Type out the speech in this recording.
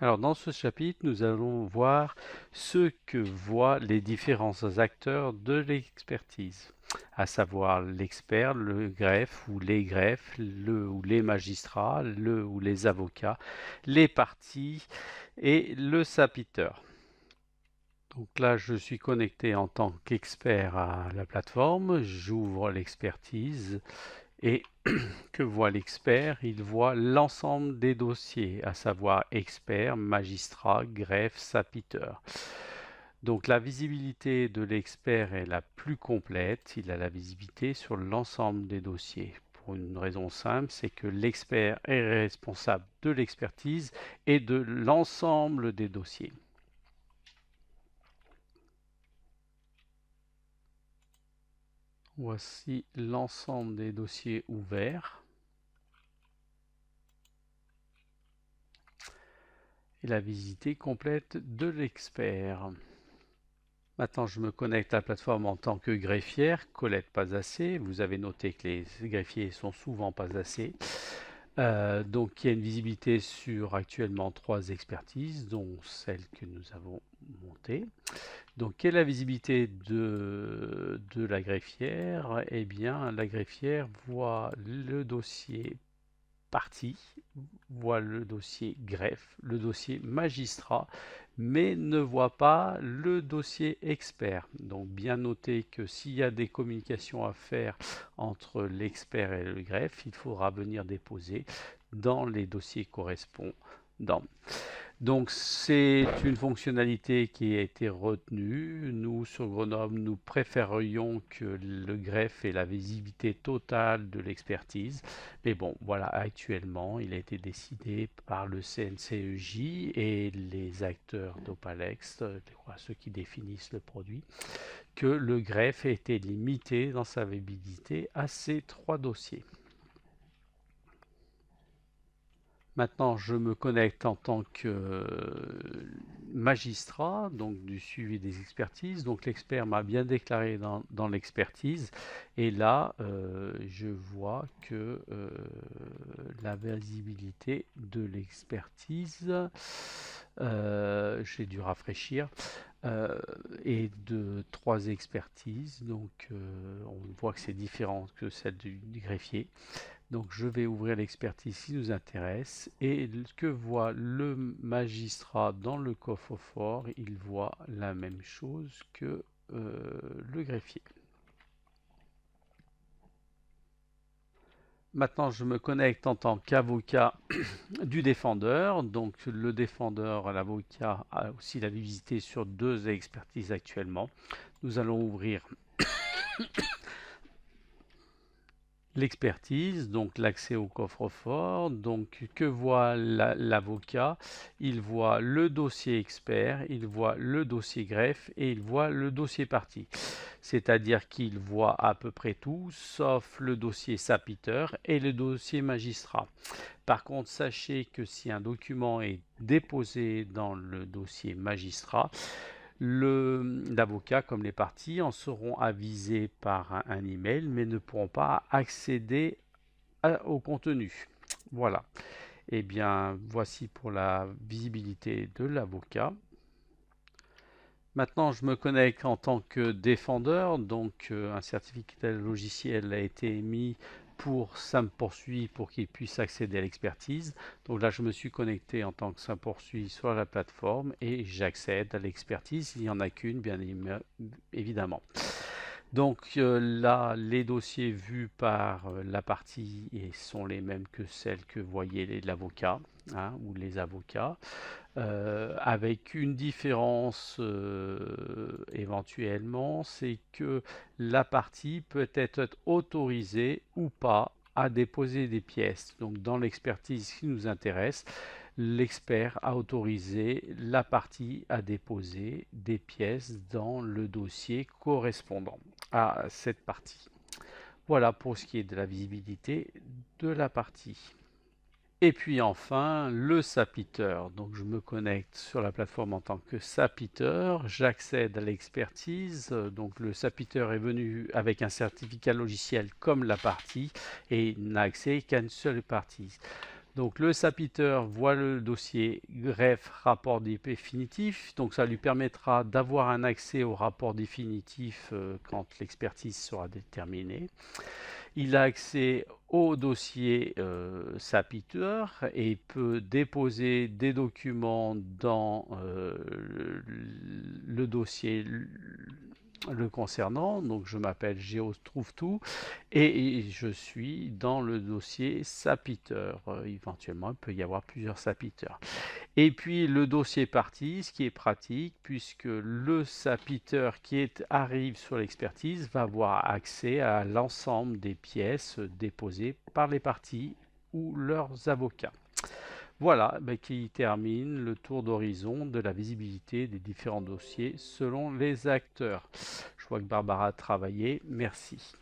Alors dans ce chapitre, nous allons voir ce que voient les différents acteurs de l'expertise, à savoir l'expert, le greffe ou les greffes, le ou les magistrats, le ou les avocats, les parties et le sapiteur. Donc là, je suis connecté en tant qu'expert à la plateforme, j'ouvre l'expertise et que voit l'expert? Il voit l'ensemble des dossiers, à savoir expert, magistrat, greffe, sapiteur. Donc la visibilité de l'expert est la plus complète, il a la visibilité sur l'ensemble des dossiers. Pour une raison simple, c'est que l'expert est responsable de l'expertise et de l'ensemble des dossiers. Voici l'ensemble des dossiers ouverts et la visibilité complète de l'expert. Maintenant, je me connecte à la plateforme en tant que greffière. Colette pas assez. Vous avez noté que les greffiers sont souvent pas assez. Donc, il y a une visibilité sur actuellement 3 expertises, dont celle que nous avons montée. Donc, quelle est la visibilité de la greffière? Eh bien, la greffière voit le dossier partie, voit le dossier greffe, le dossier magistrat, mais ne voit pas le dossier expert. Donc bien noter que s'il y a des communications à faire entre l'expert et le greffe, il faudra venir déposer dans les dossiers correspondants. Donc c'est une fonctionnalité qui a été retenue. Nous, sur Grenoble, nous préférions que le greffe ait la visibilité totale de l'expertise. Mais bon, voilà, actuellement, il a été décidé par le CNCEJ et les acteurs d'Opalex, ceux qui définissent le produit, que le greffe a été limité dans sa visibilité à ces 3 dossiers. Maintenant, je me connecte en tant que magistrat, donc du suivi des expertises. Donc l'expert m'a bien déclaré dans l'expertise. Et là, je vois que la visibilité de l'expertise, j'ai dû rafraîchir, et de 3 expertises. Donc on voit que c'est différent que celle du greffier. Donc je vais ouvrir l'expertise qui nous intéresse et que voit le magistrat dans le coffre-fort? Il voit la même chose que le greffier. Maintenant, je me connecte en tant qu'avocat du défendeur. Donc le défendeur, l'avocat, a aussi la visibilité sur 2 expertises actuellement. Nous allons ouvrir l'expertise, donc l'accès au coffre-fort. Donc que voit l'avocat? Il voit le dossier expert, il voit le dossier greffe et il voit le dossier partie. C'est-à-dire qu'il voit à peu près tout, sauf le dossier sapiteur et le dossier magistrat. Par contre, sachez que si un document est déposé dans le dossier magistrat, l'avocat comme les parties en seront avisés par un email mais ne pourront pas accéder au contenu. Voilà. Et bien, voici pour la visibilité de l'avocat. Maintenant, je me connecte en tant que défendeur, donc un certificat logiciel a été émis pour ça me poursuit pour qu'il puisse accéder à l'expertise. Donc là, je me suis connecté en tant que ça me poursuit sur la plateforme et j'accède à l'expertise. Il n'y en a qu'une, bien évidemment. Donc là, les dossiers vus par la partie sont les mêmes que celles que voyait l'avocat ou les avocats. Avec une différence éventuellement, c'est que la partie peut être autorisée ou pas à déposer des pièces. Donc dans l'expertise qui nous intéresse, l'expert a autorisé la partie à déposer des pièces dans le dossier correspondant à cette partie. Voilà pour ce qui est de la visibilité de la partie. Et puis enfin, le sapiteur. Donc je me connecte sur la plateforme en tant que sapiteur, j'accède à l'expertise. Donc le sapiteur est venu avec un certificat logiciel comme la partie et n'a accès qu'à une seule partie. Donc le sapiteur voit le dossier greffe rapport définitif, donc ça lui permettra d'avoir un accès au rapport définitif quand l'expertise sera déterminée. Il a accès au dossier sapiteur et peut déposer des documents dans le dossier le concernant. Donc je m'appelle GeoTrouveTout et je suis dans le dossier sapiteur. Éventuellement, il peut y avoir plusieurs sapiteurs. Et puis le dossier partie, ce qui est pratique, puisque le sapiteur arrive sur l'expertise va avoir accès à l'ensemble des pièces déposées par les parties ou leurs avocats. Voilà qui termine le tour d'horizon de la visibilité des différents dossiers selon les acteurs. Je vois que Barbara a travaillé, merci.